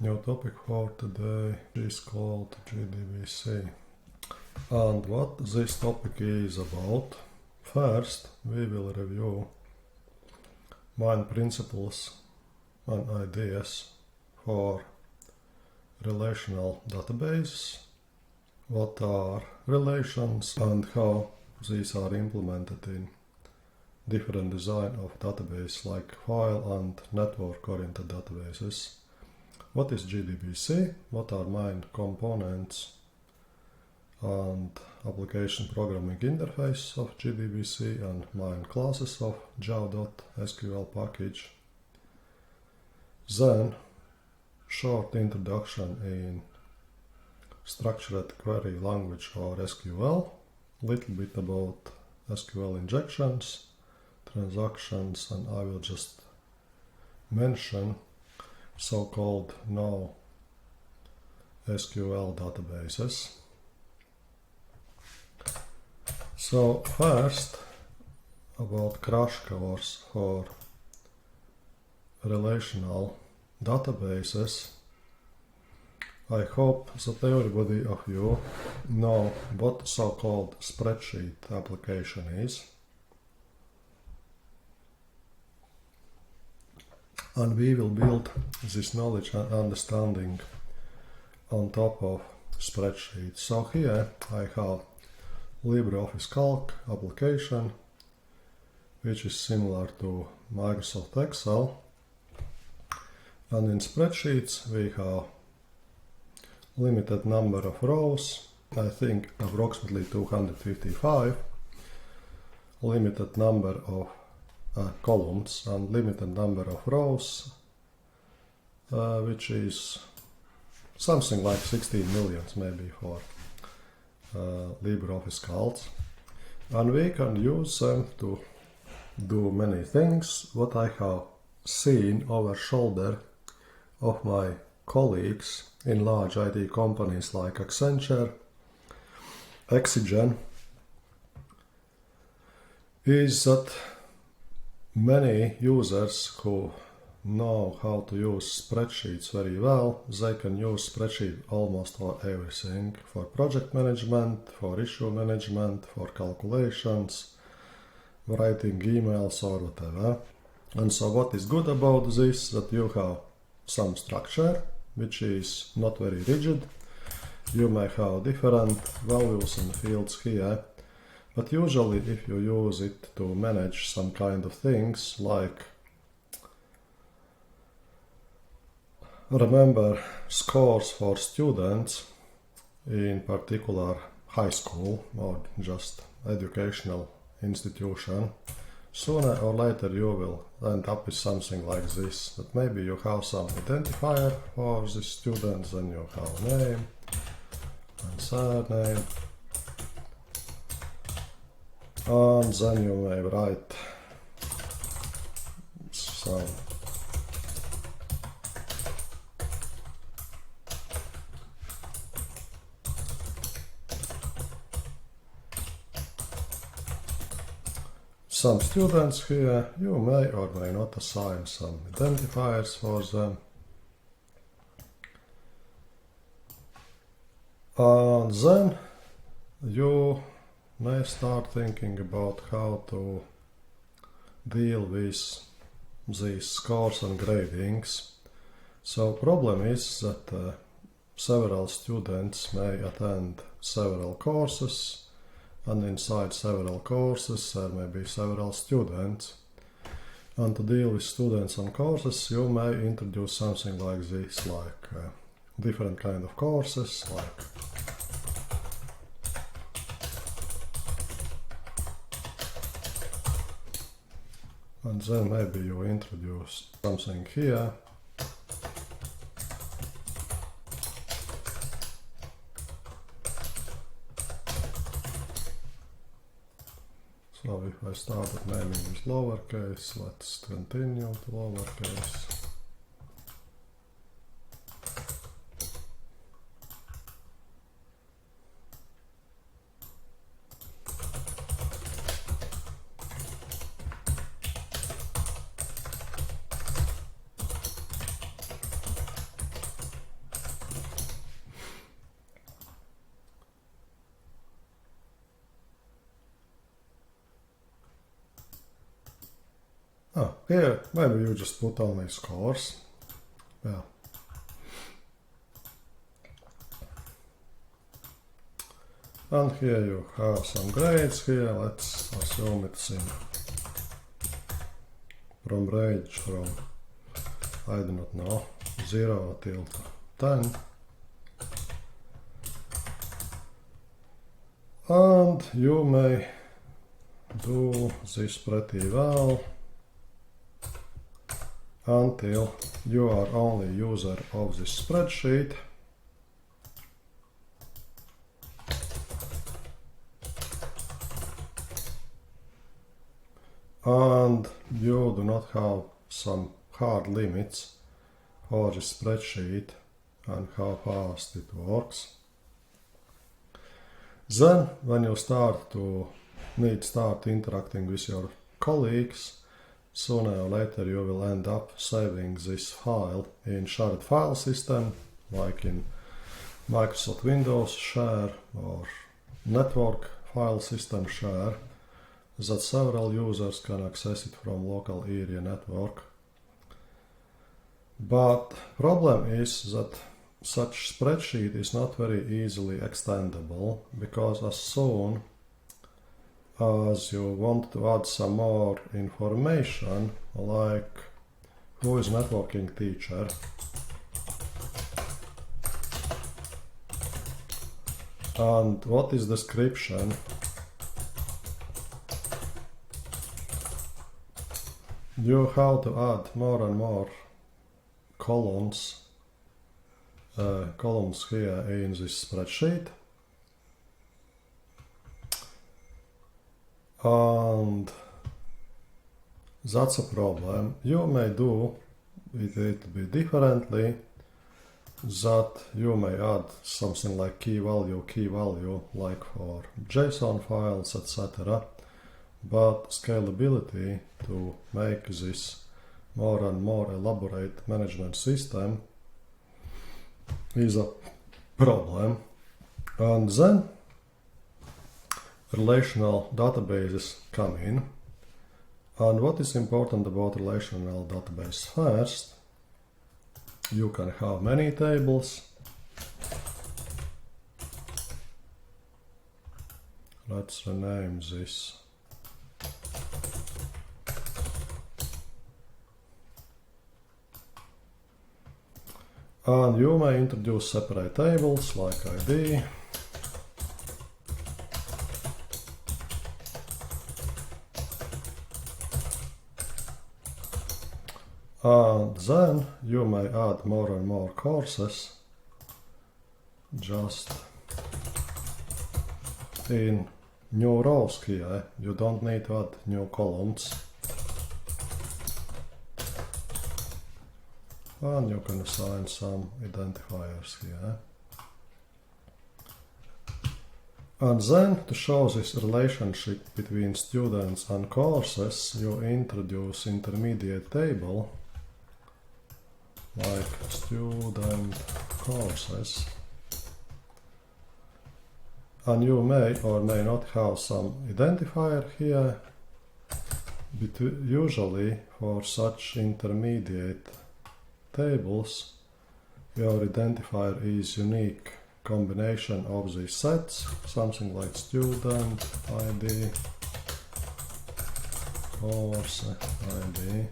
New topic for today is called JDBC. And what this topic is about? First, we will review main principles and ideas for relational databases, what are relations and how these are implemented in different design of database like file and network-oriented databases. What is JDBC? What are main components and application programming interface of JDBC and main classes of Java.SQL package? Then, short introduction in structured query language or SQL, little bit about SQL injections, transactions, and I will just mention so-called NoSQL databases. So first, about crash course for relational databases. I hope that everybody of you know what so-called spreadsheet application is. And we will build this knowledge and understanding on top of spreadsheets. So here I have LibreOffice Calc application, which is similar to Microsoft Excel. And in spreadsheets we have limited number of rows, I think approximately 255, limited number of columns and limited number of rows, which is something like 16 million maybe for LibreOffice Calc. And we can use them to do many things. What I have seen over shoulder of my colleagues in large IT companies like Accenture, Exigen, is that many users who know how to use spreadsheets very well, they can use spreadsheet almost for everything, for project management, for issue management, for calculations, writing emails or whatever. And so what is good about this, that you have some structure, which is not very rigid. You may have different values and fields here, but usually if you use it to manage some kind of things like remember scores for students, in particular high school or just educational institution, sooner or later you will end up with something like this, that maybe you have some identifier for the students, then you have name and surname, and then you may write some students here. You may or may not assign some identifiers for them. And then you may start thinking about how to deal with these scores and gradings. So problem is that several students may attend several courses, and inside several courses there may be several students. And to deal with students and courses, you may introduce something like this, like different kind of courses, like and then maybe you introduce something here. So if I started naming with lowercase, let's continue to lowercase. Here, maybe you just put only scores. Yeah. And here you have some grades here. Let's assume it's in from range from, I do not know, 0 till 10. And you may do this pretty well until you are only user of this spreadsheet. And you do not have some hard limits for the spreadsheet and how fast it works. Then, when you start interacting with your colleagues, sooner or later you will end up saving this file in shared file system, like in Microsoft Windows share or network file system share, that several users can access it from local area network. But problem is that such spreadsheet is not very easily extendable, because as soon as you want to add some more information, like who is networking teacher, and what is description, you have to add more and more columns here in this spreadsheet. And that's a problem. You may do it a little bit differently, that you may add something like key value, like for JSON files, etc. But scalability to make this more and more elaborate management system is a problem. And then relational databases come in. And what is important about relational database? First, you can have many tables. Let's rename this. And you may introduce separate tables like ID. And then you may add more and more courses just in new rows here. You don't need to add new columns. And you can assign some identifiers here. And then, to show this relationship between students and courses, you introduce intermediate table like student courses. And you may or may not have some identifier here. Usually for such intermediate tables, your identifier is unique combination of these sets, something like student ID, course ID,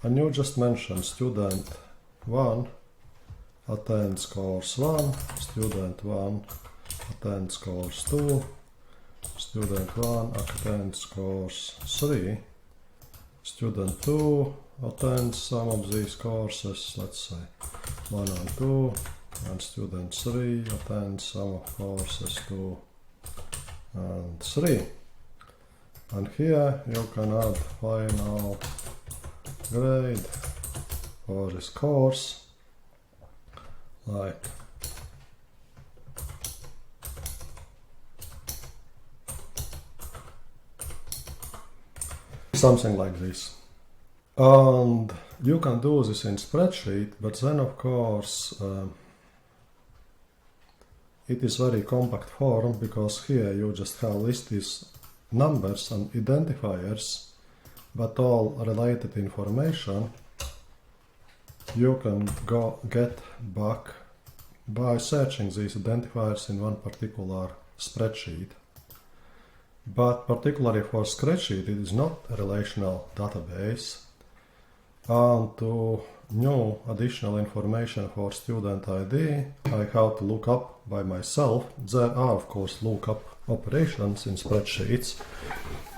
and you just mention student 1 attends course 1, student 1 attends course 2, student 1 attends course 3, student 2 attends some of these courses, let's say 1 and 2, and student 3 attends some of courses 2 and 3. And here you can add final grade for this course, like something like this. And you can do this in spreadsheet, but then of course it is very compact form, because here you just have list these numbers and identifiers, but all related information you can get back by searching these identifiers in one particular spreadsheet. But particularly for spreadsheet, it is not a relational database. And to new additional information for student ID, I have to look up by myself. There are, of course, lookup operations in spreadsheets,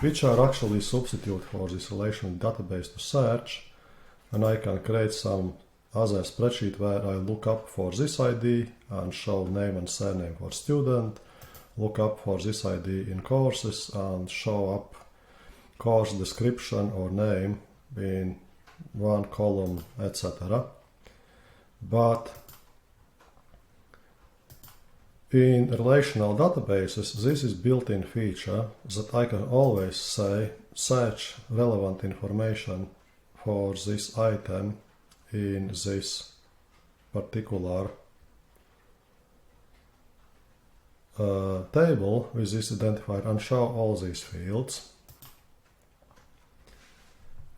which are actually substitute for this relational database to search. And I can create some other spreadsheet where I look up for this ID and show name and surname for student, look up for this ID in courses and show up course description or name in one column, etc. But in relational databases, this is built-in feature that I can always say search relevant information for this item in this particular table with this identifier and show all these fields.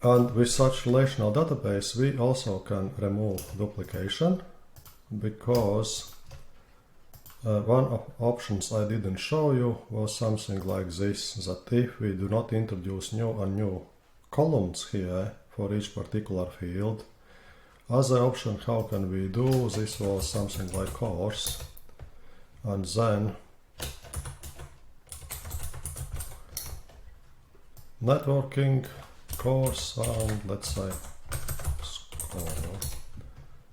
And with such relational database, we also can remove duplication, because one of options I didn't show you was something like this, that if we do not introduce new and new columns here for each particular field, other option how can we do this was something like course, and then networking, course, and let's say score.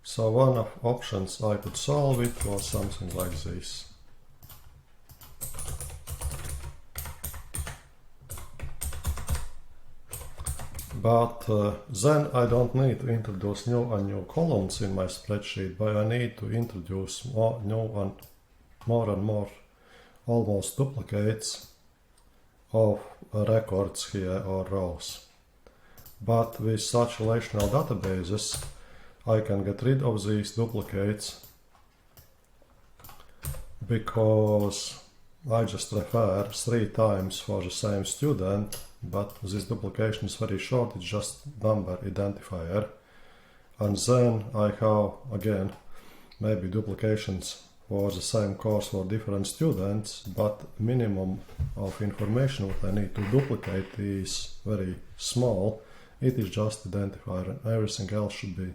So one of options I could solve it was something like this. But then I don't need to introduce new and new columns in my spreadsheet, but I need to introduce more and more almost duplicates of records here or rows. But with such relational databases, I can get rid of these duplicates because I just refer 3 times for the same student, but this duplication is very short, it's just number identifier. And then I have again maybe duplications for the same course for different students, but minimum of information what I need to duplicate is very small. It is just identifier, and everything else should be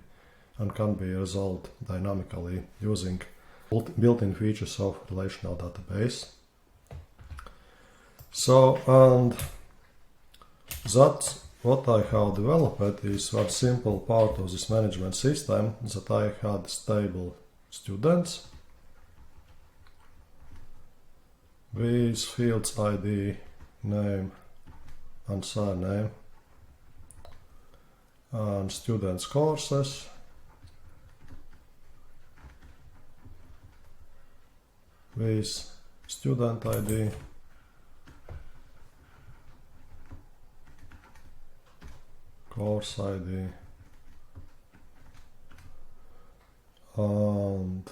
and can be resolved dynamically using built-in features of relational database. So, and that's what I have developed is one simple part of this management system, that I had stable students with fields ID, name and surname, and students' courses, with student ID, course ID, and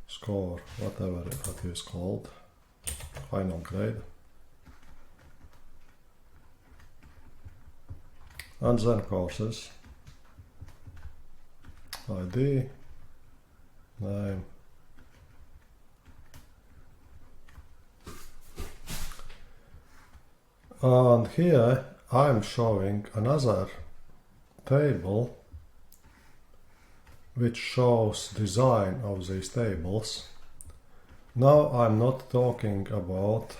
score, whatever it is called, final grade. And then courses, ID, name, and here I'm showing another table which shows design of these tables. Now I'm not talking about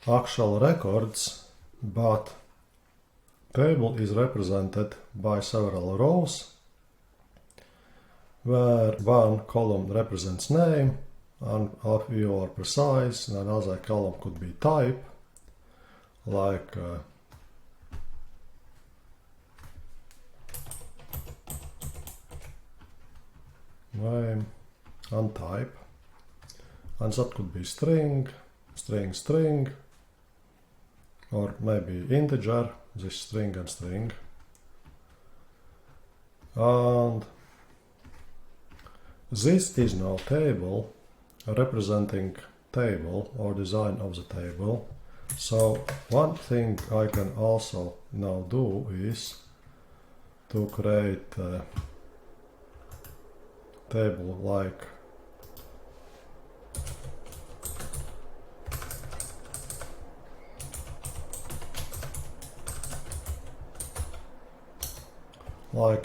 actual records, but table is represented by several rows, where one column represents name, and if you are precise, another column could be type, like name and type, and that could be string, or maybe integer, this string and string. And this is now table representing table or design of the table. So one thing I can also now do is to create a table like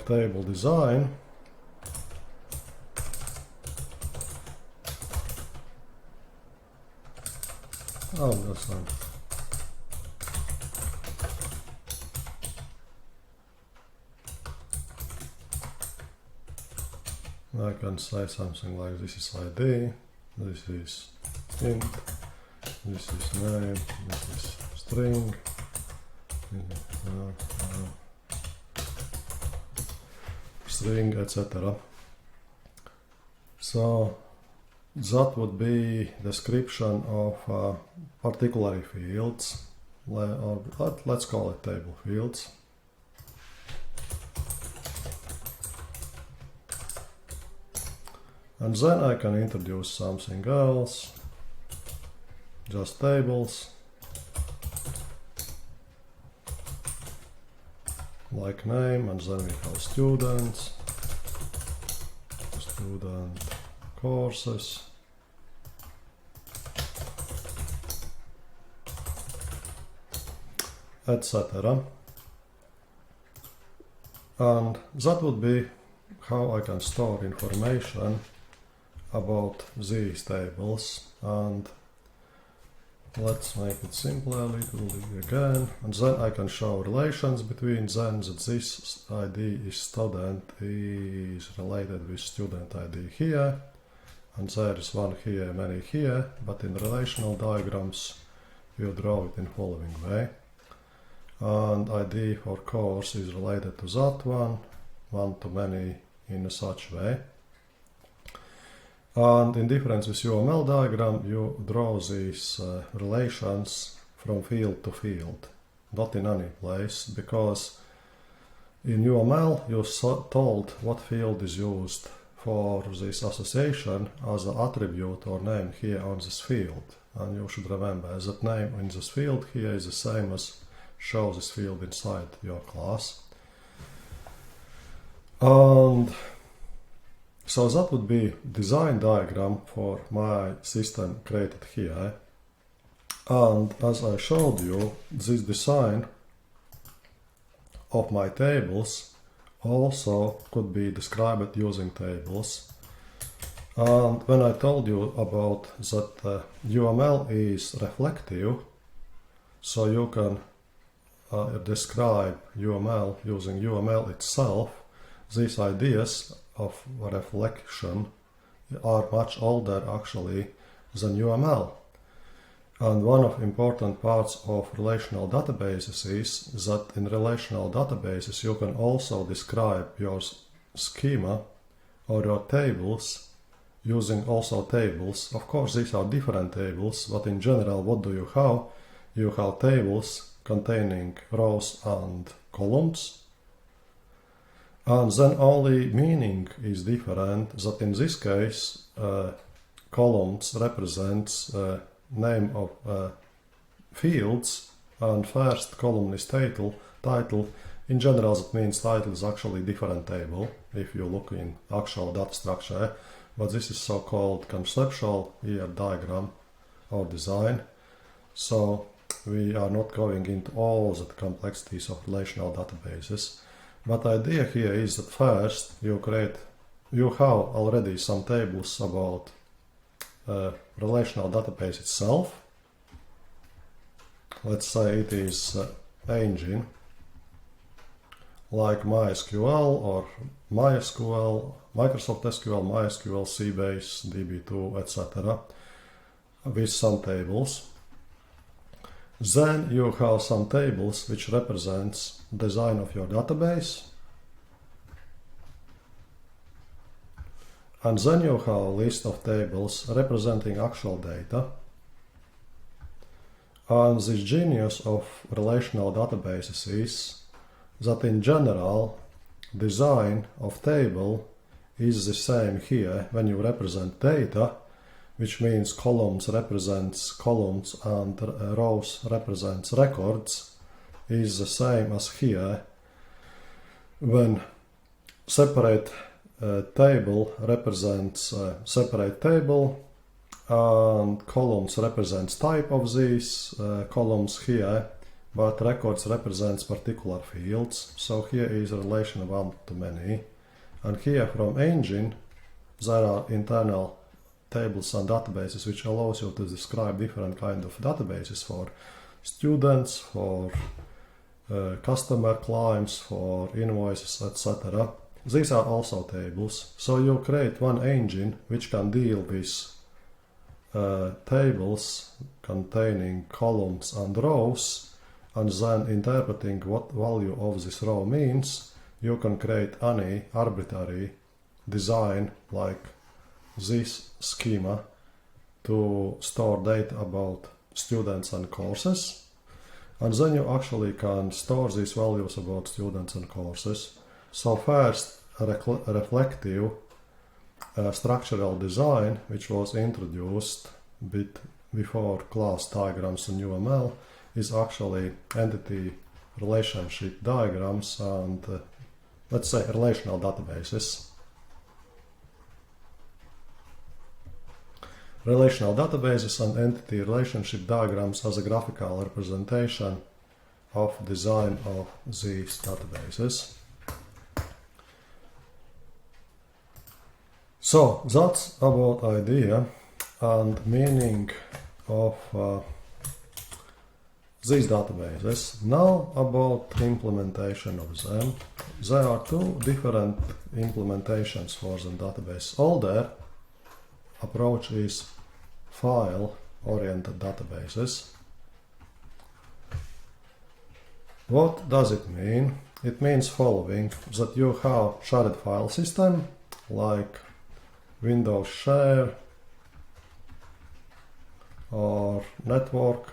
table design. Oh, that's not. I can say something like this is ID, this is int, this is name, this is string, string, etc. So that would be description of particular fields, let's call it table fields. And then I can introduce something else, just tables, like name, and then we have students, student courses, etc. And that would be how I can store information about these tables. And let's make it simpler a little bit again, and then I can show relations between them, that this ID is student is related with student ID here, and there is one here, many here, but in relational diagrams you draw it in following way. And ID for course is related to that one to many in such way. And in difference with UML diagram, you draw these relations from field to field, not in any place, because in UML you told what field is used for this association as an attribute or name here on this field. And you should remember that name in this field here is the same as show this field inside your class. And so that would be design diagram for my system created here. And as I showed you, this design of my tables also could be described using tables. And when I told you about that UML is reflective, so you can describe UML using UML itself, these ideas of reflection are much older actually than UML. And one of important parts of relational databases is that in relational databases you can also describe your schema or your tables using also tables. Of course these are different tables, but in general what do you have? You have tables containing rows and columns. And then only meaning is different, that in this case columns represents name of fields, and first column is title. In general that means title is actually different table if you look in actual data structure, but this is so-called conceptual here diagram or design. So we are not going into all the complexities of relational databases. But the idea here is that first you have already some tables about relational database itself. Let's say it is engine, like MySQL or MySQL, Microsoft SQL, MySQL, Sybase, DB2, etc. with some tables. Then you have some tables which represents design of your database. And then you have a list of tables representing actual data. And the genius of relational databases is that in general design of table is the same here when you represent data, which means columns represents columns and rows represents records, is the same as here. When separate table represents separate table and columns represents type of these columns here, but records represents particular fields. So here is a relation of one-to-many. And here from engine there are internal tables and databases which allows you to describe different kind of databases for students, for customer claims, for invoices, etc. These are also tables. So you create one engine which can deal with tables containing columns and rows, and then interpreting what value of this row means. You can create any arbitrary design like this schema to store data about students and courses, and then you actually can store these values about students and courses. So first, a reflective structural design, which was introduced a bit before class diagrams in UML, is actually entity relationship diagrams and let's say relational databases. Relational databases and entity relationship diagrams as a graphical representation of design of these databases. So that's about idea and meaning of these databases. Now about implementation of them. There are two different implementations for the database. Older approach is file-oriented databases. What does it mean? It means following: that you have shared file system like Windows Share or network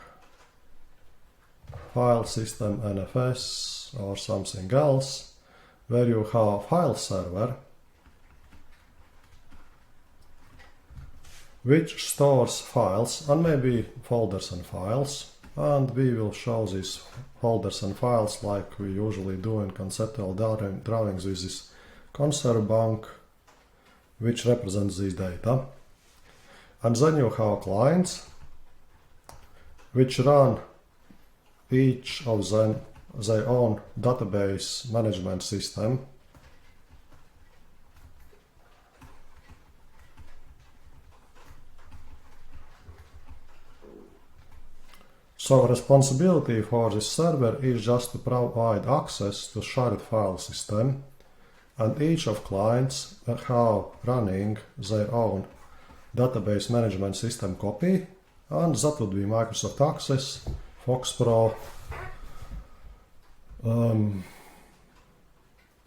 file system NFS or something else, where you have file server which stores files and maybe folders and files, and we will show these folders and files like we usually do in conceptual drawings with this conserve bank which represents this data. And then you have clients which run each of them their own database management system. So responsibility for this server is just to provide access to shared file system, and each of clients have running their own database management system copy, and that would be Microsoft Access, FoxPro,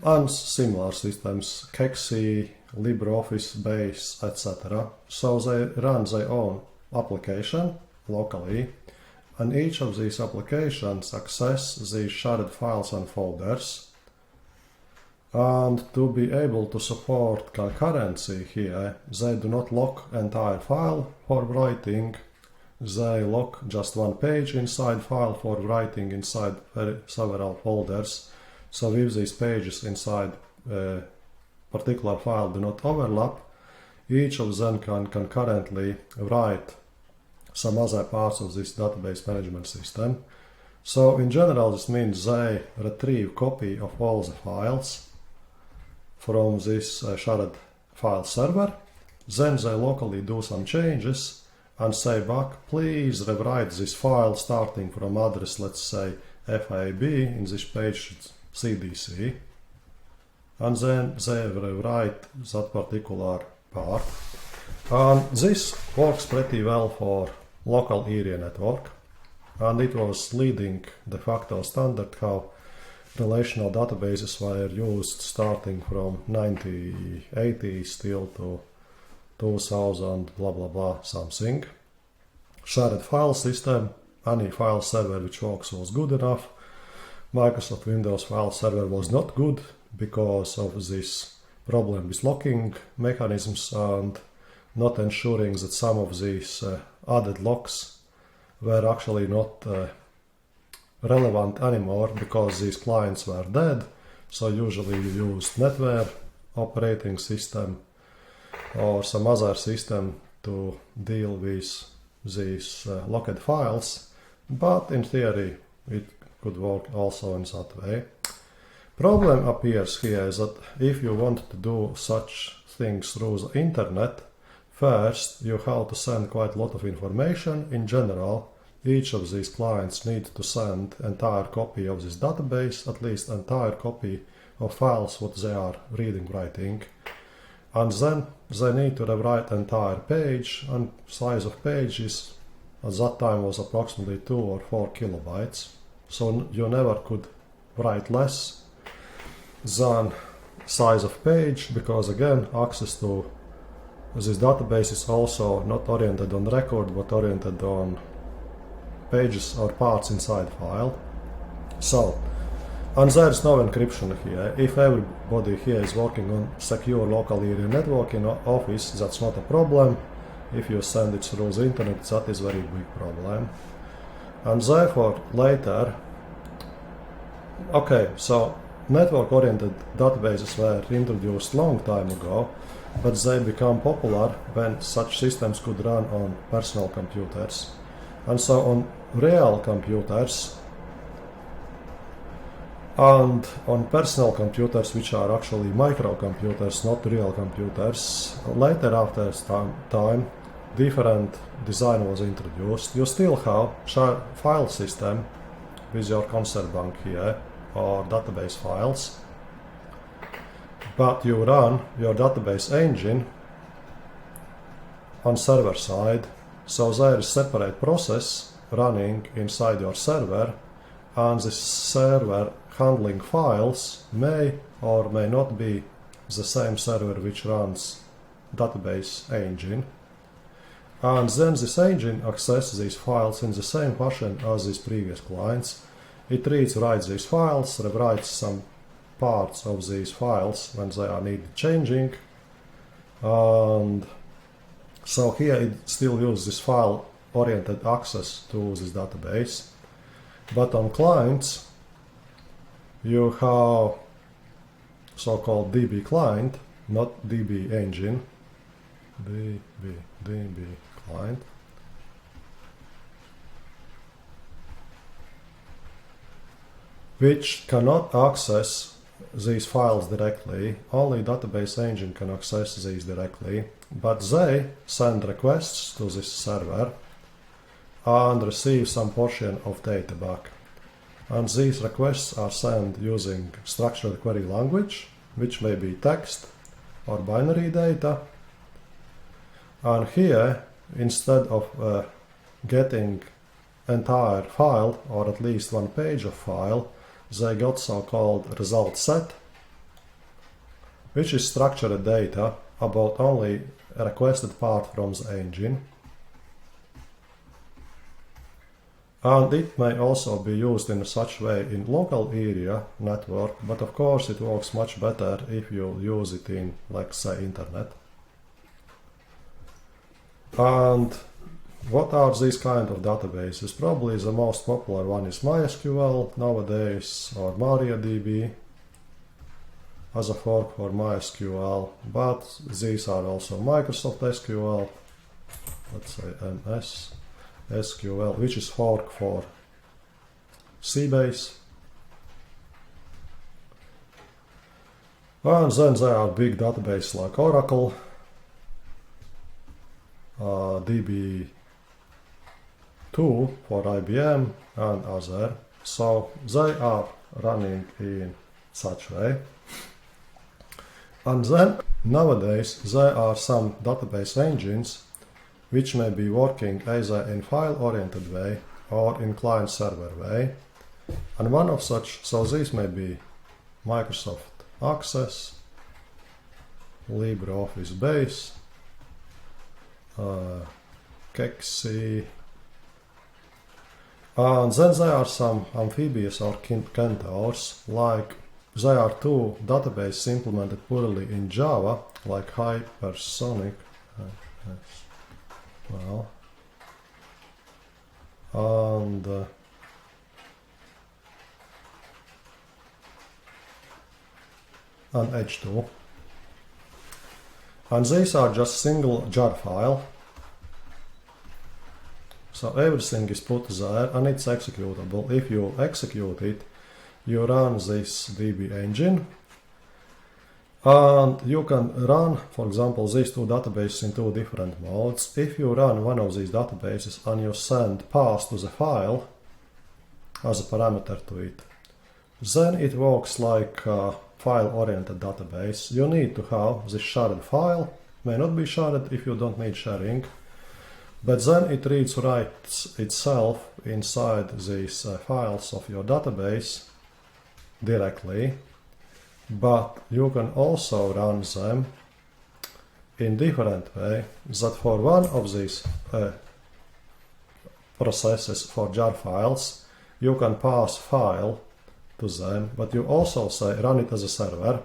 and similar systems, Kexi, LibreOffice Base, etc. So they run their own application locally, and each of these applications access these shared files and folders. And to be able to support concurrency here, they do not lock entire file for writing, they lock just one page inside file for writing inside several folders. So if these pages inside a particular file do not overlap, each of them can concurrently write some other parts of this database management system. So in general this means they retrieve copy of all the files from this shared file server, then they locally do some changes and say back, please rewrite this file starting from address, let's say FAB, in this page CDC, and then they rewrite that particular part. And this works pretty well for local area network, and it was leading de facto standard how relational databases were used starting from 1980s till to 2000 blah blah blah something. Shared file system, any file server which works was good enough. Microsoft Windows file server was not good because of this problem with locking mechanisms, and not ensuring that some of these added locks were actually not relevant anymore because these clients were dead. So usually you used NetWare operating system or some other system to deal with these locked files, but in theory it could work also in that way. Problem appears here is that if you want to do such things through the internet, first you have to send quite a lot of information. In general, each of these clients need to send entire copy of this database, at least entire copy of files what they are reading, writing. And then they need to rewrite entire page, and size of page is, at that time was approximately 2 or 4 kilobytes. So you never could write less than size of page, because again, access to this database is also not oriented on record, but oriented on pages or parts inside file. So, and there is no encryption here. If everybody here is working on secure local area networking office, that's not a problem. If you send it through the internet, that is a very big problem. And therefore, later, okay, so network-oriented databases were introduced long time ago, but they become popular when such systems could run on personal computers. And so on real computers and on personal computers, which are actually microcomputers, not real computers, later after time, different design was introduced. You still have file system with your concert bank here, or database files, but you run your database engine on server side, so there is separate process running inside your server, and this server handling files may or may not be the same server which runs database engine. And then this engine accesses these files in the same fashion as these previous clients. It reads, writes these files, rewrites some parts of these files when they are needed changing. And so here it still uses this file-oriented access to this database. But on clients, you have so-called DB client, not DB engine, DB client. Which cannot access these files directly. Only database engine can access these directly, but they send requests to this server and receive some portion of data back. And these requests are sent using structured query language, which may be text or binary data. And here, instead of getting entire file, or at least one page of file, they got so-called result set, which is structured data about only a requested part from the engine. And it may also be used in such way in local area network, but of course it works much better if you use it in, like, say, internet. And what are these kind of databases? Probably the most popular one is MySQL nowadays, or MariaDB as a fork for MySQL, but these are also Microsoft SQL, let's say MS SQL, which is fork for Sybase. And then there are big databases like Oracle, DB2 for IBM and other. So they are running in such way. And then nowadays there are some database engines which may be working either in file-oriented way or in client-server way. And one of such, so these may be Microsoft Access, LibreOffice Base, Kexi, and then there are some amphibious or Kentaurs, like there are two databases implemented purely in Java, like Hypersonic, as well. And H2. And these are just single jar file. So everything is put there and it's executable. If you execute it, you run this DB engine. And you can run, for example, these two databases in two different modes. If you run one of these databases and you send path to the file as a parameter to it, then it works like a file-oriented database. You need to have this shared file. May not be shared if you don't need sharing. But then it reads writes itself inside these files of your database directly. But you can also run them in different way, that for one of these processes for jar files, you can pass file to them, but you also say run it as a server.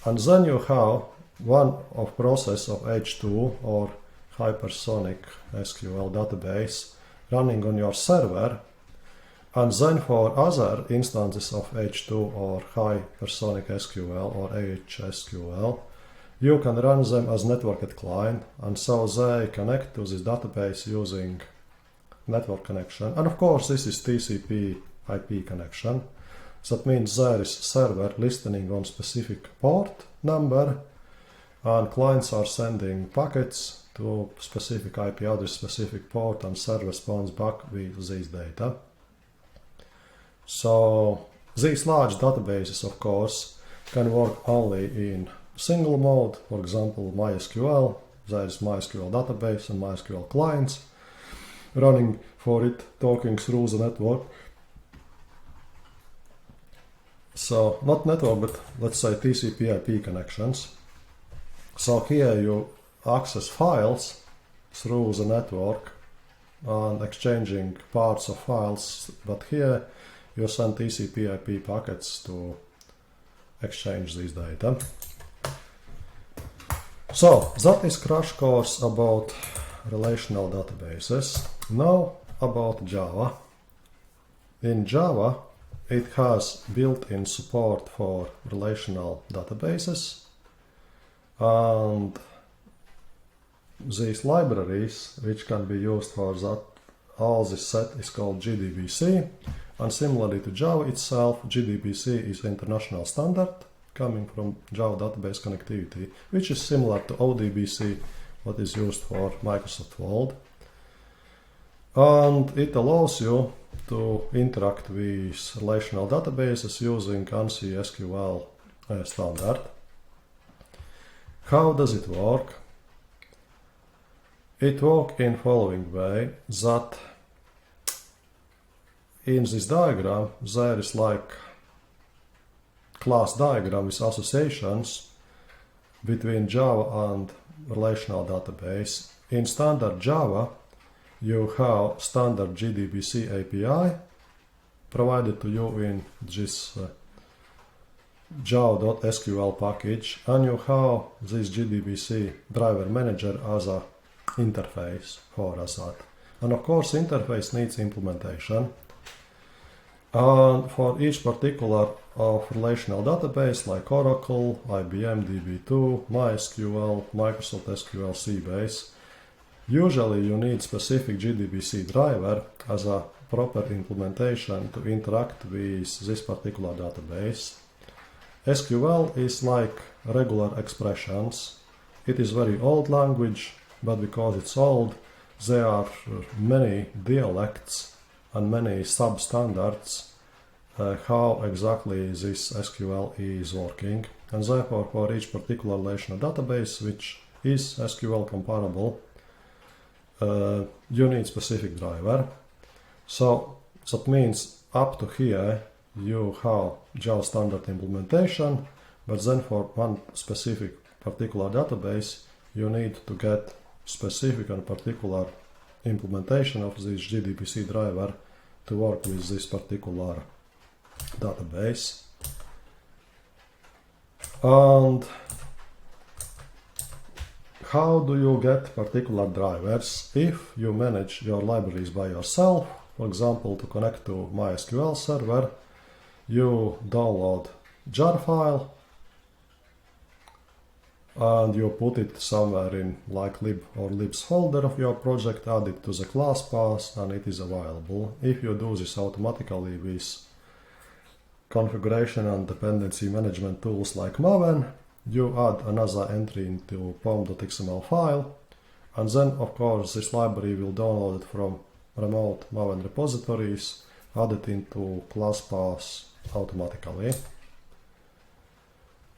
And then you have one of process of H2 or Hypersonic SQL database running on your server. And then for other instances of H2 or Hypersonic SQL or AHSQL, you can run them as networked client, and so they connect to this database using network connection. And of course, this is TCP IP connection. That means there is server listening on specific port number, and clients are sending packets to specific IP address, specific port, and server responds back with this data. So these large databases, of course, can work only in single mode. For example, MySQL, there is MySQL database and MySQL clients running for it, talking through the network. So not network, but let's say TCP IP connections. So here you access files through the network and exchanging parts of files, but here you send TCP IP packets to exchange these data. So that is crash course about relational databases. Now about Java. In Java, it has built-in support for relational databases, and these libraries, which can be used for that, all this set is called JDBC. And similarly to Java itself, JDBC is international standard coming from Java Database Connectivity, which is similar to ODBC, what is used for Microsoft Vault. And it allows you to interact with relational databases using ANSI SQL standard. How does it work? It works in following way, that in this diagram there is like class diagram with associations between Java and relational database. In standard Java, you have standard JDBC API provided to you in this java.sql package, and you have this JDBC driver manager as a interface for that. And of course, interface needs implementation. And for each particular of relational database like Oracle, IBM DB2, MySQL, Microsoft SQL Cbase, usually you need specific JDBC driver as a proper implementation to interact with this particular database. SQL is like regular expressions. It is very old language, but because it's old, there are many dialects and many substandards how exactly this SQL is working. And therefore, for each particular relational database which is SQL comparable, you need specific driver. So that means up to here you have Java standard implementation, but then for one specific particular database you need to get specific and particular implementation of this JDBC driver to work with this particular database. how do you get particular drivers? If you manage your libraries by yourself, for example, to connect to MySQL server, you download jar file and you put it somewhere in like lib or libs folder of your project, add it to the class path, and it is available. If you do this automatically with configuration and dependency management tools like Maven, you add another entry into pom.xml file, and then of course this library will download it from remote Maven repositories, add it into class path automatically.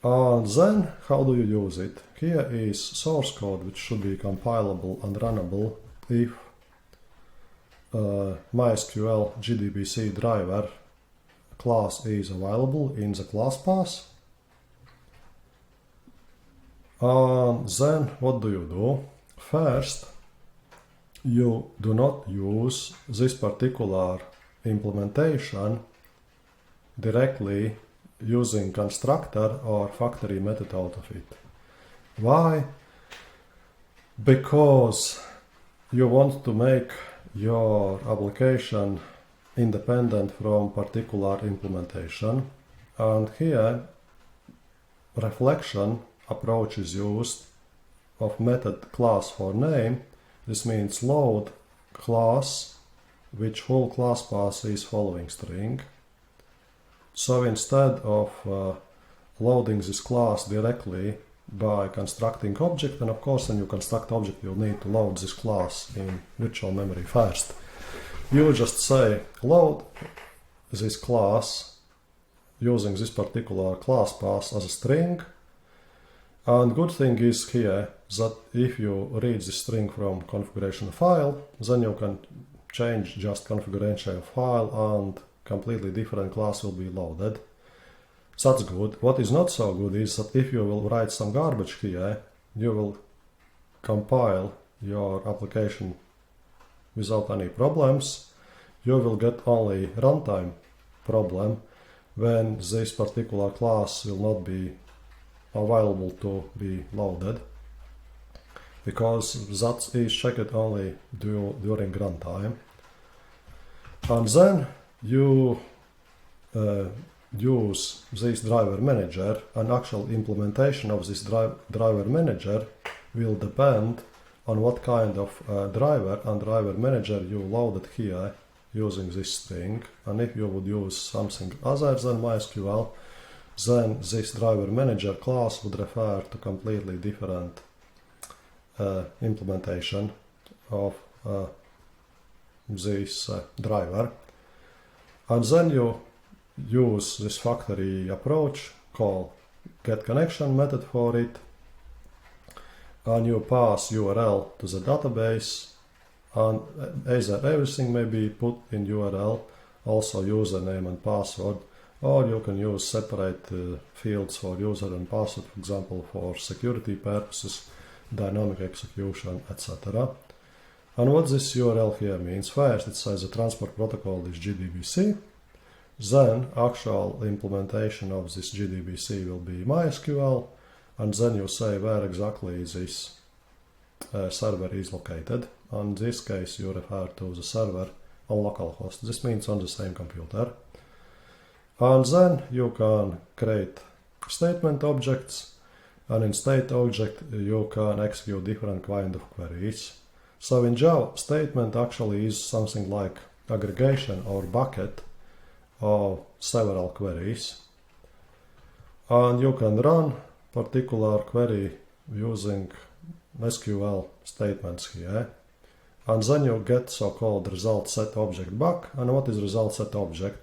And then how do you use it? Here is source code which should be compilable and runnable if MySQL JDBC driver class is available in the class path. And then what do you do? First, you do not use this particular implementation directly using constructor or factory method out of it. Why? Because you want to make your application independent from particular implementation, and here reflection approach is used of method class for name. This means load class which whole class path is following string. So instead of loading this class directly by constructing object, and of course when you construct object you need to load this class in virtual memory first, you just say load this class using this particular class path as a string. And good thing is here that if you read the string from configuration file, then you can change just configuration file and completely different class will be loaded. That's good. What is not so good is that if you will write some garbage here, you will compile your application without any problems. You will get only runtime problem when this particular class will not be available to be loaded, because that is checked only during runtime. And then you use this driver manager, and actual implementation of this driver manager will depend on what kind of driver and driver manager you loaded here using this string. And if you would use something other than MySQL, then this driver manager class would refer to completely different implementation of this driver. And then you use this factory approach, call getConnection method for it, and you pass URL to the database, and either everything may be put in URL, also username and password, or you can use separate fields for user and password, for example, for security purposes, dynamic execution, etc. And what this URL here means: first it says the transport protocol is JDBC, then actual implementation of this JDBC will be MySQL, and then you say where exactly this server is located. In this case you refer to the server on localhost. This means on the same computer. And then you can create statement objects, and in state object you can execute different kind of queries. So in Java, statement actually is something like aggregation or bucket of several queries, and you can run particular query using SQL statements here, and then you get so-called result set object back. And what is result set object?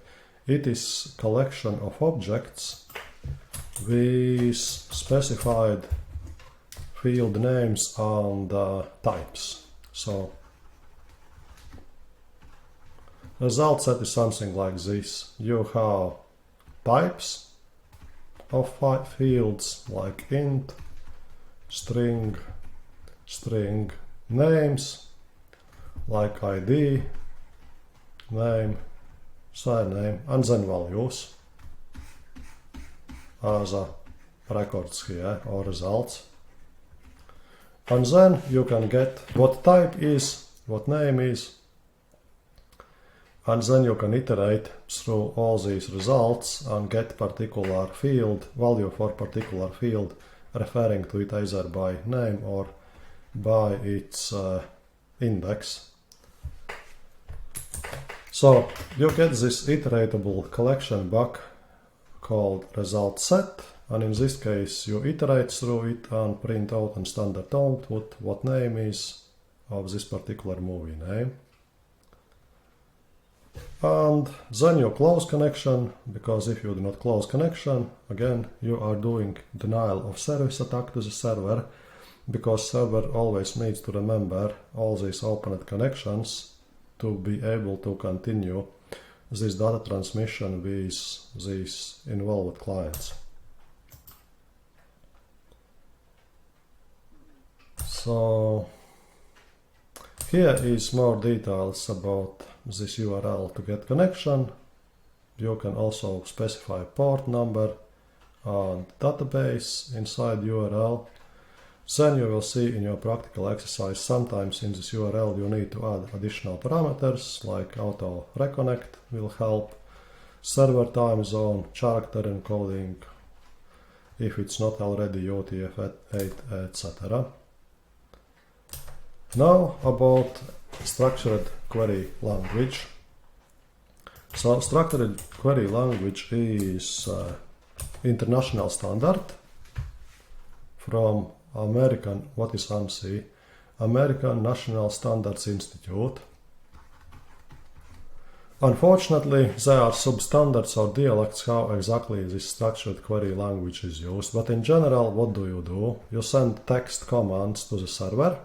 It is collection of objects with specified field names and types. So result set is something like this. You have types of fields like int, string, names like ID, name, surname, and then values as records here or results. And then you can get what type is, what name is, and then you can iterate through all these results and get particular field, value for particular field, referring to it either by name or by its index. So you get this iteratable collection back called result set, and in this case you iterate through it and print out in standard output what name is of this particular movie name. And then you close connection, because if you do not close connection, again you are doing denial of service attack to the server, because server always needs to remember all these opened connections to be able to continue this data transmission with these involved clients. So here is more details about this URL to get connection. You can also specify port number and database inside URL. Then you will see in your practical exercise sometimes in this URL you need to add additional parameters like auto reconnect will help, server time zone, character encoding if it's not already UTF-8, etc. Now about structured query language. So structured query language is international standard from American, what is ANSI? American National Standards Institute. Unfortunately, there are substandards or dialects how exactly this structured query language is used, but in general, what do? You send text commands to the server,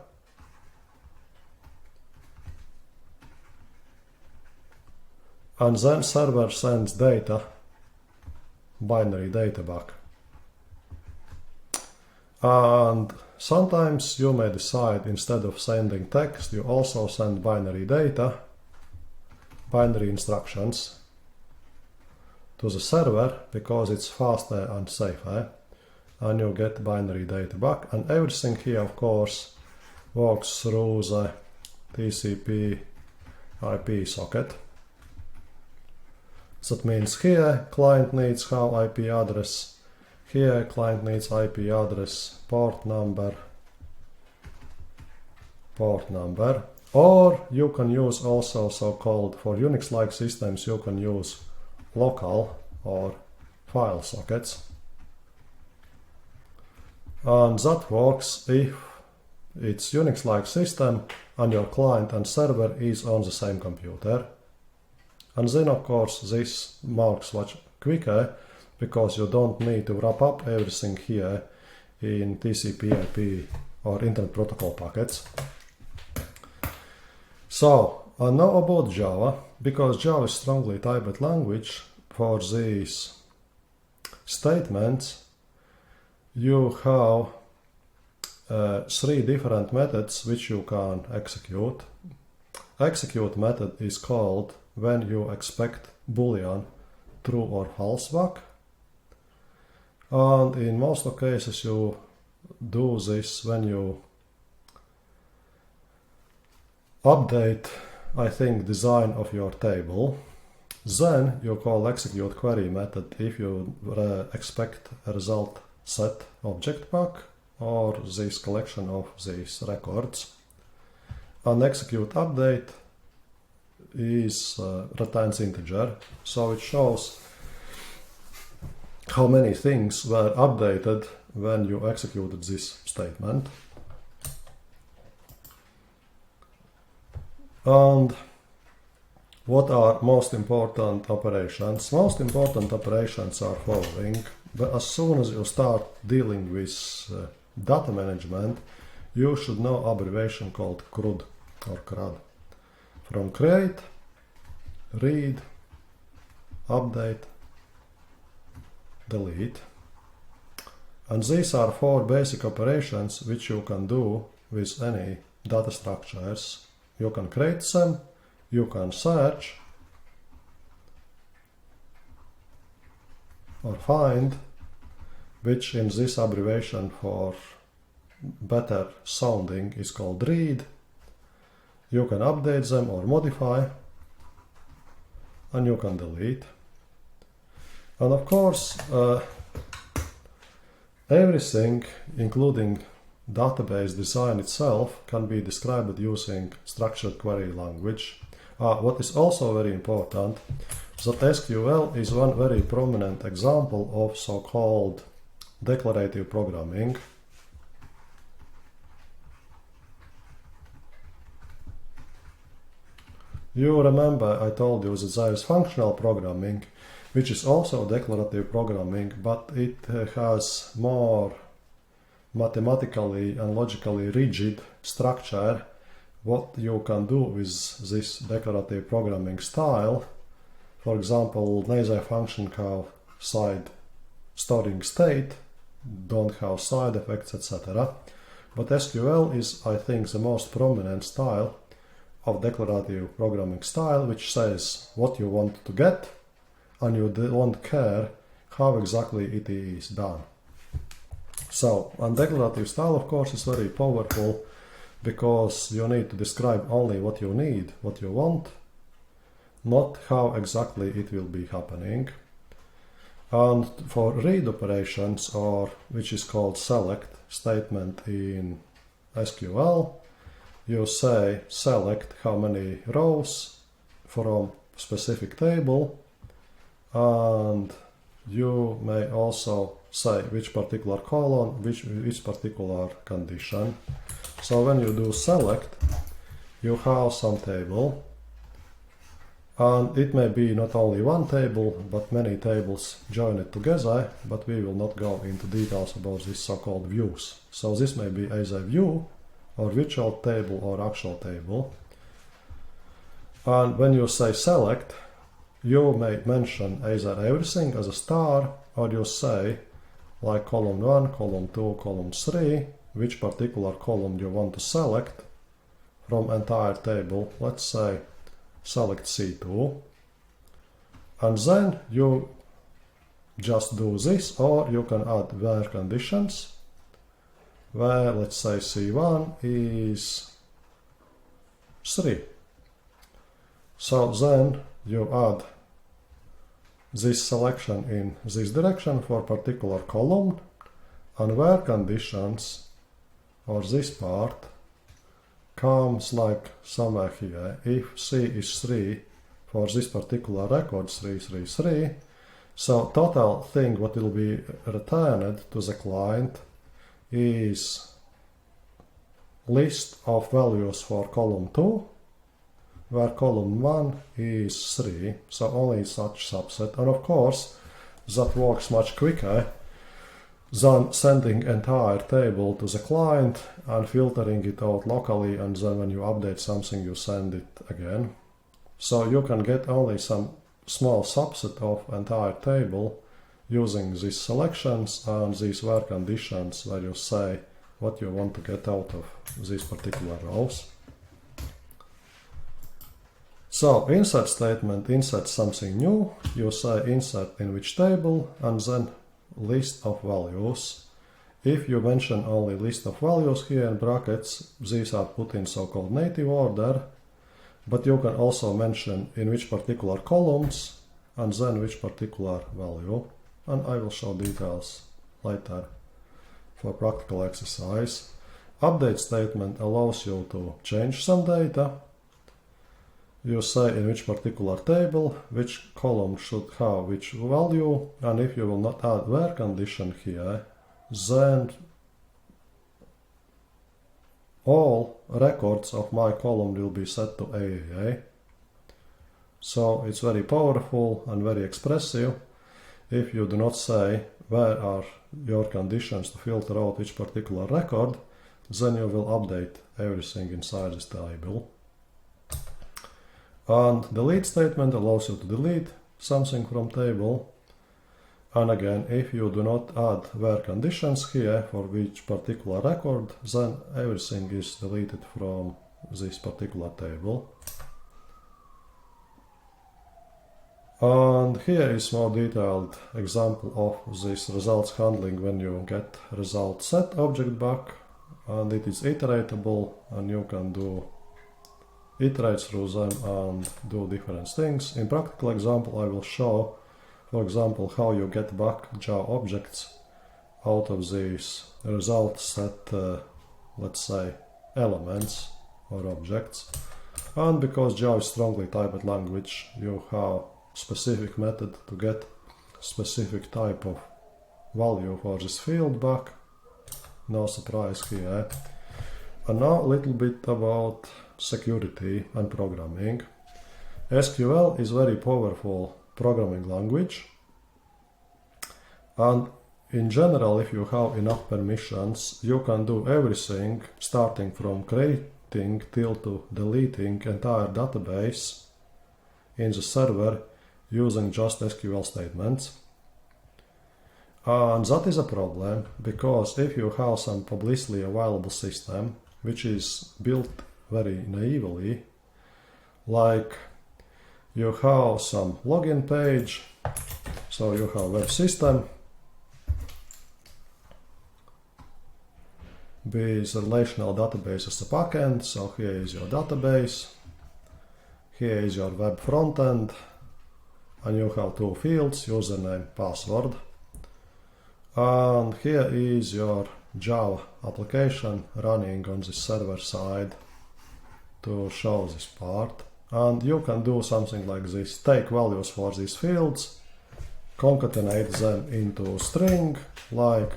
and then server sends data, binary data back. And sometimes you may decide instead of sending text, you also send binary data, binary instructions to the server because it's faster and safer, and you get binary data back. And everything here, of course, works through the TCP IP socket. That means here client needs how IP address, here client needs IP address, port number, or you can use also so-called, for Unix-like systems, you can use local or file sockets. And that works if it's Unix-like system and your client and server is on the same computer. And then of course this marks much quicker, because you don't need to wrap up everything here in TCP IP or Internet Protocol packets. So, now about Java, because Java is strongly typed language, for these statements you have 3 different methods which you can execute. Execute method is called when you expect boolean true or false back. And in most of cases you do this when you update, I think, design of your table. Then you call execute query method if you expect a result set object back or this collection of these records. And execute update is returns integer, so it shows how many things were updated when you executed this statement. And what are most important operations? Most important operations are following. But as soon as you start dealing with data management, you should know abbreviation called CRUD or CRUD. From create, read, update, delete. And these are 4 basic operations which you can do with any data structures. You can create them, you can search or find, which in this abbreviation for better sounding is called read. You can update them or modify, and you can delete. And of course, everything, including database design itself, can be described using structured query language. What is also very important is that SQL is one very prominent example of so-called declarative programming. You remember I told you that there is functional programming, which is also declarative programming, but it has more mathematically and logically rigid structure. What you can do with this declarative programming style, for example, neither function have side storing state, don't have side effects, etc. But SQL is, I think, the most prominent style of declarative programming style, which says what you want to get, and you don't care how exactly it is done. So, and declarative style, of course, is very powerful because you need to describe only what you need, what you want, not how exactly it will be happening. And for read operations, or which is called select statement in SQL, you say select how many rows from specific table, and you may also say which particular column, which particular condition. So when you do select, you have some table, and it may be not only one table, but many tables joined together, but we will not go into details about these so-called views. So this may be either view, or virtual table, or actual table. And when you say select, you may mention either everything as a star, or you say, like column 1, column 2, column 3, which particular column you want to select from entire table. Let's say select C2. And then you just do this, or you can add where conditions, where let's say C1 is 3. So then you add this selection in this direction for particular column, and where conditions, or this part, comes like somewhere here. If C is 3 for this particular record, 333, so total thing what will be returned to the client is list of values for column 2, where column 1 is 3, so only such subset. And of course, that works much quicker than sending entire table to the client and filtering it out locally, and then when you update something you send it again. So you can get only some small subset of entire table using these selections and these where conditions, where you say what you want to get out of these particular rows. So insert statement inserts something new. You say insert in which table, and then list of values. If you mention only list of values here in brackets, these are put in so-called native order, but you can also mention in which particular columns and then which particular value, and I will show details later for practical exercise. Update statement allows you to change some data. You say in which particular table, which column should have which value, and if you will not add where condition here, then all records of my column will be set to AAA. So it's very powerful and very expressive. If you do not say where are your conditions to filter out which particular record, then you will update everything inside this table. And delete statement allows you to delete something from table. And again, if you do not add where conditions here for which particular record, then everything is deleted from this particular table. And here is more detailed example of this results handling when you get result set object back. and it is iteratable, and you can iterate through them and do different things. In practical example, I will show, for example, how you get back Java objects out of these result set, let's say, elements or objects. And because Java is strongly typed language, you have specific method to get specific type of value for this field back. No surprise here. And now a little bit about security and programming. SQL is very powerful programming language, and in general, if you have enough permissions, you can do everything starting from creating till to deleting entire database in the server using just SQL statements. And that is a problem, because if you have some publicly available system which is built very naively, like you have some login page, so you have web system with relational database as a backend, so here is your database, here is your web frontend, and you have two fields, username, password, and here is your Java application running on the server side to show this part. And you can do something like this: take values for these fields, concatenate them into a string, like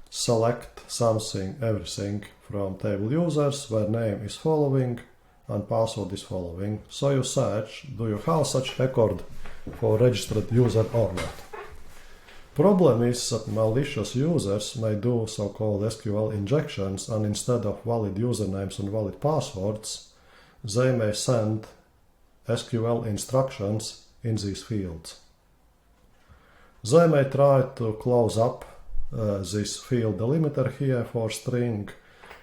select something, everything from table users where name is following and password is following. So you search, do you have such record for registered user or not? Problem is that malicious users may do so-called SQL injections, and instead of valid usernames and valid passwords, they may send SQL instructions in these fields. They may try to close up this field delimiter here for string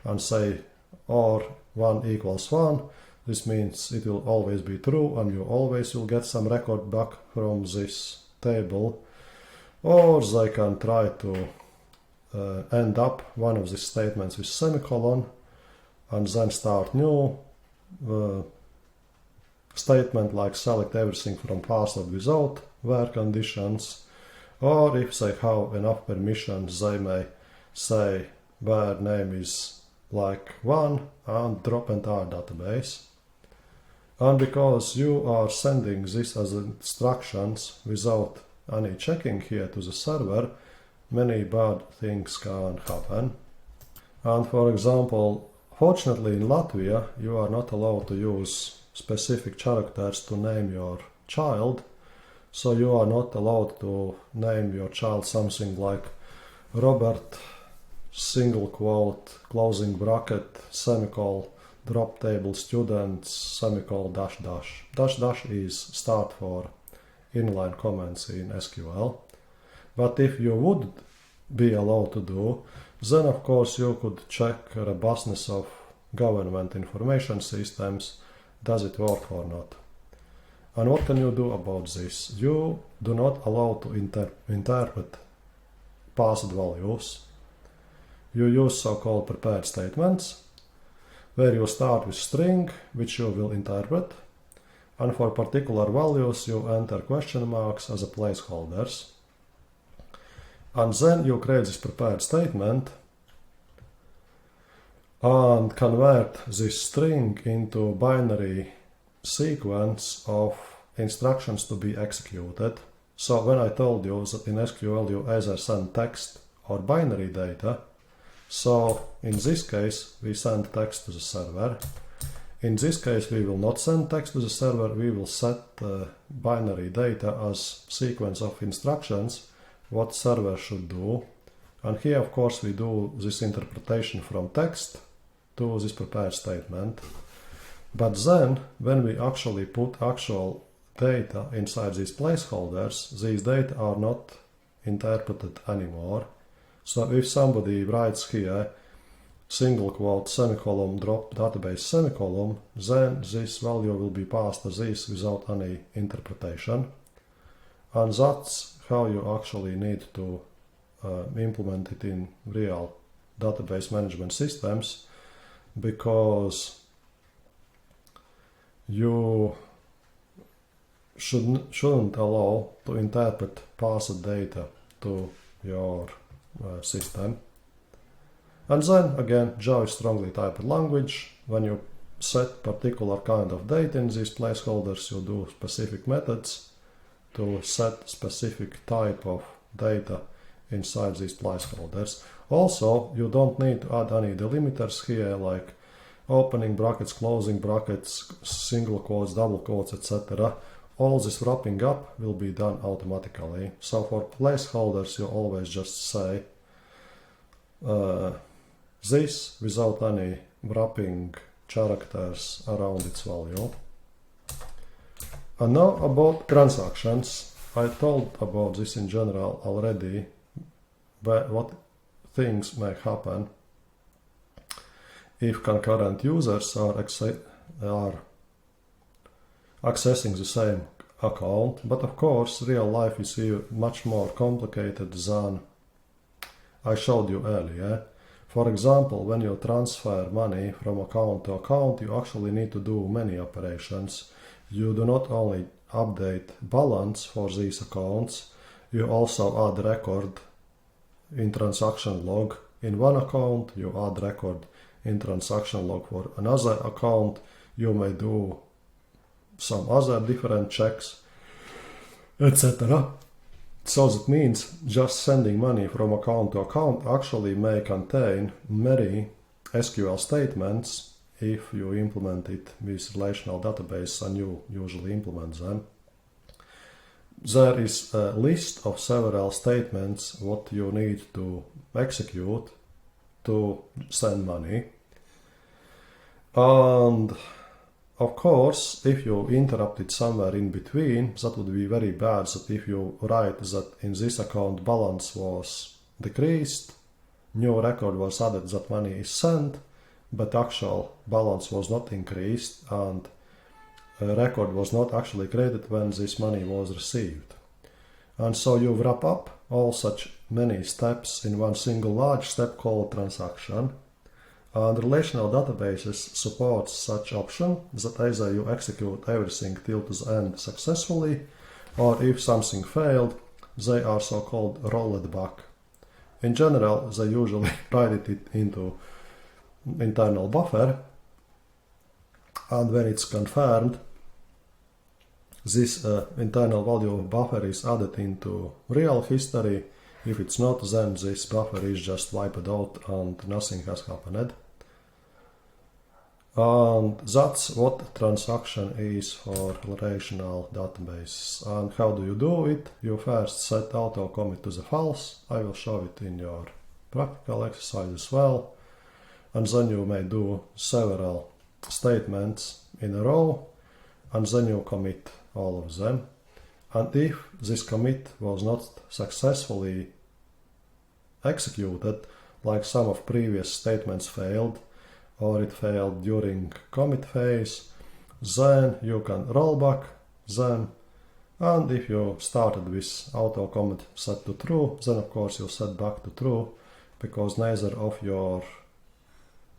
and say or 1 equals 1. This means it will always be true and you always will get some record back from this table. Or they can try to end up one of these statements with semicolon and then start new statement like select everything from password without where conditions. Or if they have enough permissions, they may say where name is like 1 and drop entire database. And because you are sending this as instructions without any checking here to the server, many bad things can happen. And for example, fortunately in Latvia, you are not allowed to use specific characters to name your child. So you are not allowed to name your child something like Robert, single quote, closing bracket, semicolon, drop table students, semicolon, dash dash. Dash dash is start for inline comments in SQL. But if you would be allowed to do, then of course you could check robustness of government information systems. Does it work or not? And what can you do about this? You do not allow to interpret passed values. You use so-called prepared statements, where you start with string, which you will interpret, and for particular values you enter question marks as a placeholders. And then you create this prepared statement and convert this string into binary sequence of instructions to be executed. So when I told you that in SQL you either send text or binary data, so in this case we send text to the server. In this case we will not send text to the server, we will set binary data as sequence of instructions what server should do. And here of course we do this interpretation from text to this prepared statement. But then, when we actually put actual data inside these placeholders, these data are not interpreted anymore. So if somebody writes here single quote semicolon drop database semicolon, then this value will be passed as is without any interpretation. And that's how you actually need to implement it in real database management systems, because you shouldn't allow to interpret parsed data to your system. And then again, Java is strongly typed language. When you set particular kind of data in these placeholders, you do specific methods to set specific type of data inside these placeholders. Also, you don't need to add any delimiters here, like opening brackets, closing brackets, single quotes, double quotes, etc. All this wrapping up will be done automatically. So for placeholders, you always just say this without any wrapping characters around its value. And now about transactions. I told about this in general already, but what things may happen if concurrent users are accessing the same account. But of course, real life is much more complicated than I showed you earlier. For example, when you transfer money from account to account, you actually need to do many operations. You do not only update balance for these accounts, you also add record in transaction log in one account, you add record in transaction log for another account, you may do some other different checks, etc. So that means just sending money from account to account actually may contain many SQL statements if you implement it with relational database, and you usually implement them. There is a list of several statements what you need to execute to send money. And of course, if you interrupt it somewhere in between, that would be very bad. That if you write that in this account balance was decreased, new record was added that money is sent, but actual balance was not increased, and a record was not actually created when this money was received. And so you wrap up all such many steps in one single large step called transaction. And relational databases support such option that either you execute everything till to the end successfully, or if something failed, they are so-called rolled back. In general, they usually write it into internal buffer, and when it's confirmed, this internal value of buffer is added into real history. If it's not, then this buffer is just wiped out and nothing has happened. And that's what transaction is for relational database. And how do you do it? You first set auto commit to the false. I will show it in your practical exercise as well. And then you may do several statements in a row, and then you commit all of them. And if this commit was not successfully executed, like some of previous statements failed, or it failed during commit phase, then you can roll back them. And if you started with auto commit set to true, then of course you set back to true, because neither of your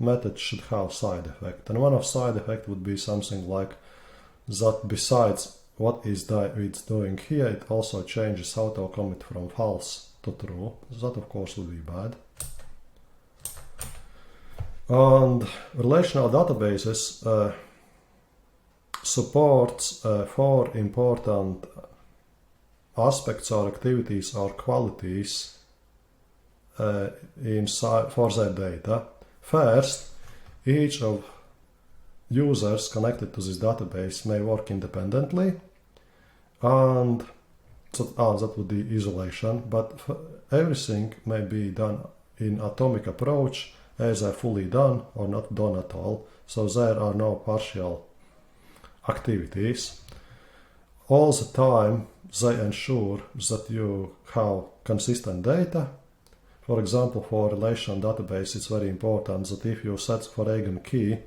methods should have side effect. And one of side effect would be something like that besides what it's doing here, it also changes auto commit from false to true. That of course would be bad. And relational databases supports four important aspects or activities or qualities for their data. First, each of users connected to this database may work independently, and that would be isolation, but everything may be done in atomic approach, either fully done or not done at all, so there are no partial activities. All the time they ensure that you have consistent data. For example, for relational database, it's very important that if you set for eigen key,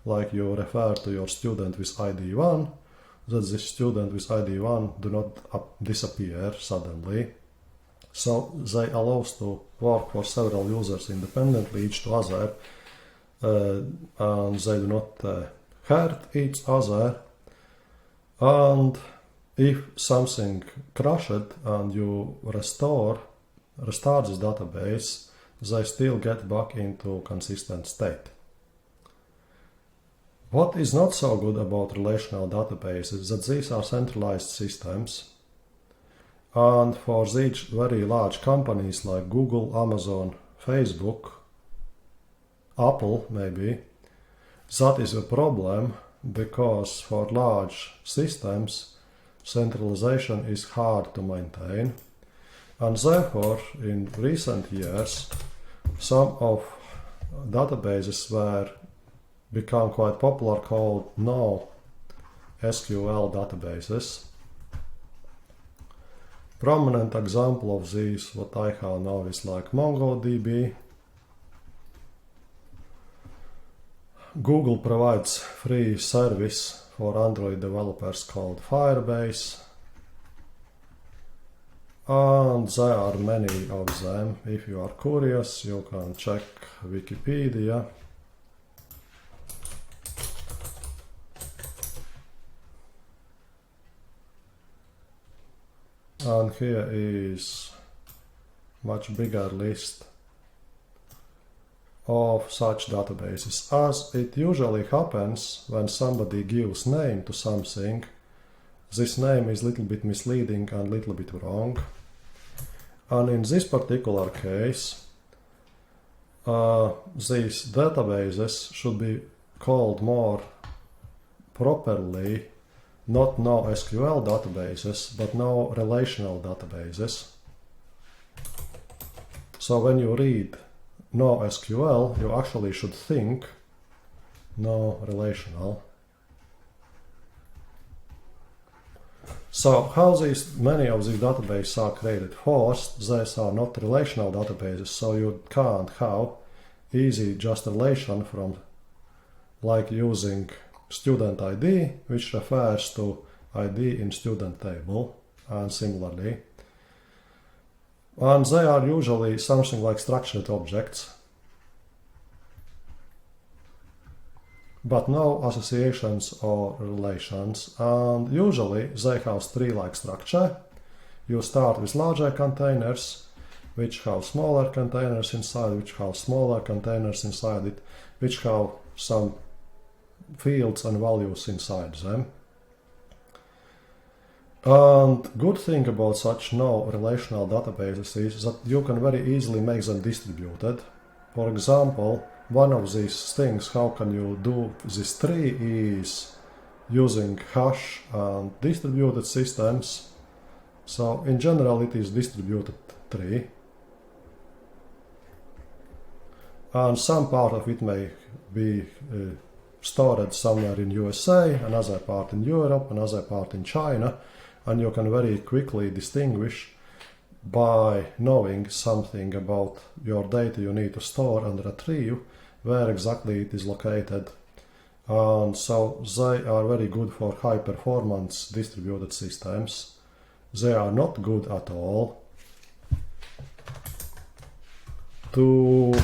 like you refer to your student with ID 1, that the student with ID 1 do not disappear suddenly. So they allow us to work for several users independently, each to other, and they do not hurt each other. And if something crashed and you restart this database, they still get back into consistent state. What is not so good about relational databases is that these are centralized systems. And for these very large companies like Google, Amazon, Facebook, Apple maybe, that is a problem because for large systems, centralization is hard to maintain. And therefore, in recent years, some of databases were become quite popular called NoSQL databases. Prominent example of these, what I have now, is like MongoDB. Google provides free service for Android developers called Firebase. And there are many of them. If you are curious, you can check Wikipedia. And here is much bigger list of such databases. As it usually happens when somebody gives name to something, this name is a little bit misleading and a little bit wrong. And in this particular case, these databases should be called more properly not NoSQL databases, but relational databases. So when you read NoSQL, you actually should think relational. So how many of these databases are created? First, these are not relational databases, so you can't have easy just relation from like using student ID, which refers to ID in student table, and similarly. And they are usually something like structured objects, but no associations or relations, and usually they have tree-like structure. You start with larger containers, which have smaller containers inside, which have smaller containers inside it, which have some fields and values inside them. And good thing about such relational databases is that you can very easily make them distributed. For example, one of these things, how can you do this tree, is using hash and distributed systems. So in general it is distributed tree. And some part of it may be stored somewhere in USA, another part in Europe, another part in China, and you can very quickly distinguish by knowing something about your data you need to store and retrieve where exactly it is located. And so they are very good for high performance distributed systems. They are not good at all to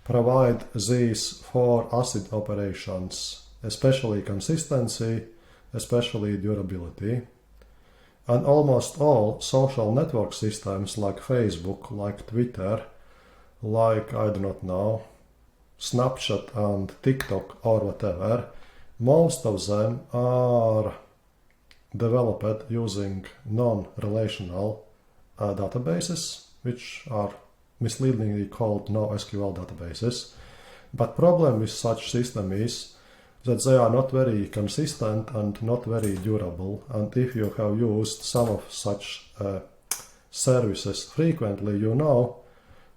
provide these for ACID operations, especially consistency, especially durability. And almost all social network systems like Facebook, like Twitter, like, I do not know, Snapchat and TikTok or whatever, most of them are developed using non-relational databases, which are misleadingly called NoSQL databases. But problem with such system is that they are not very consistent and not very durable. And if you have used some of such services frequently, you know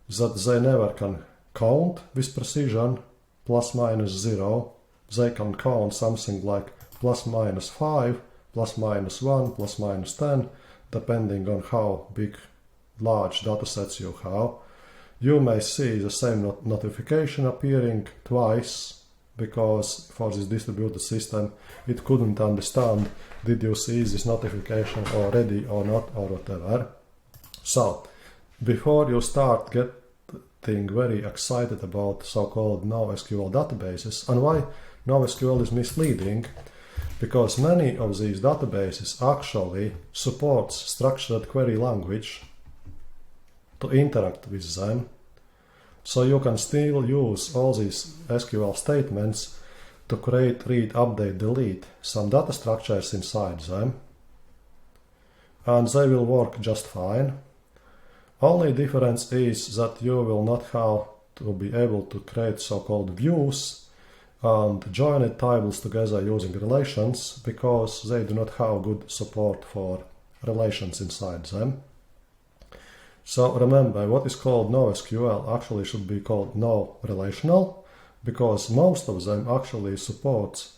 that they never can count with precision plus minus 0. They can count something like plus minus 5, plus minus 1, plus minus 10, depending on how big, large datasets you have. You may see the same notification appearing twice, because for this distributed system it couldn't understand did you see this notification already or not or whatever. So, before you start getting very excited about so-called NoSQL databases, and why NoSQL is misleading, because many of these databases actually supports structured query language to interact with them. So you can still use all these SQL statements to create, read, update, delete some data structures inside them, and they will work just fine. Only difference is that you will not have to be able to create so-called views and join tables together using relations, because they do not have good support for relations inside them. So remember, what is called NoSQL actually should be called NoRelational, because most of them actually supports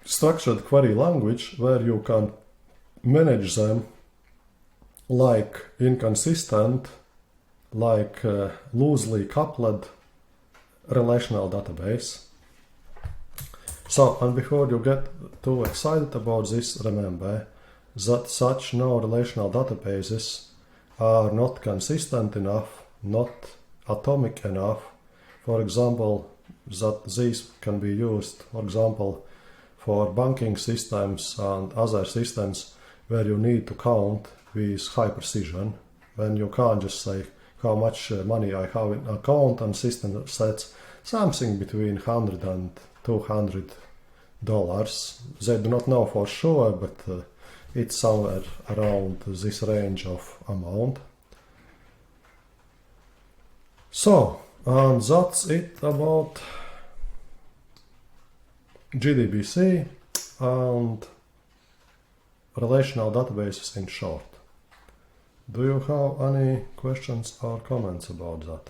structured query language where you can manage them like inconsistent, like loosely coupled relational database. So, and before you get too excited about this, remember that such NoRelational databases are not consistent enough, not atomic enough. For example, that these can be used, for example, for banking systems and other systems where you need to count with high precision, when you can't just say how much money I have in account, and system sets something between $100 and $200. They do not know for sure, but it's somewhere around this range of amount. So, and that's it about JDBC and relational databases in short. Do you have any questions or comments about that?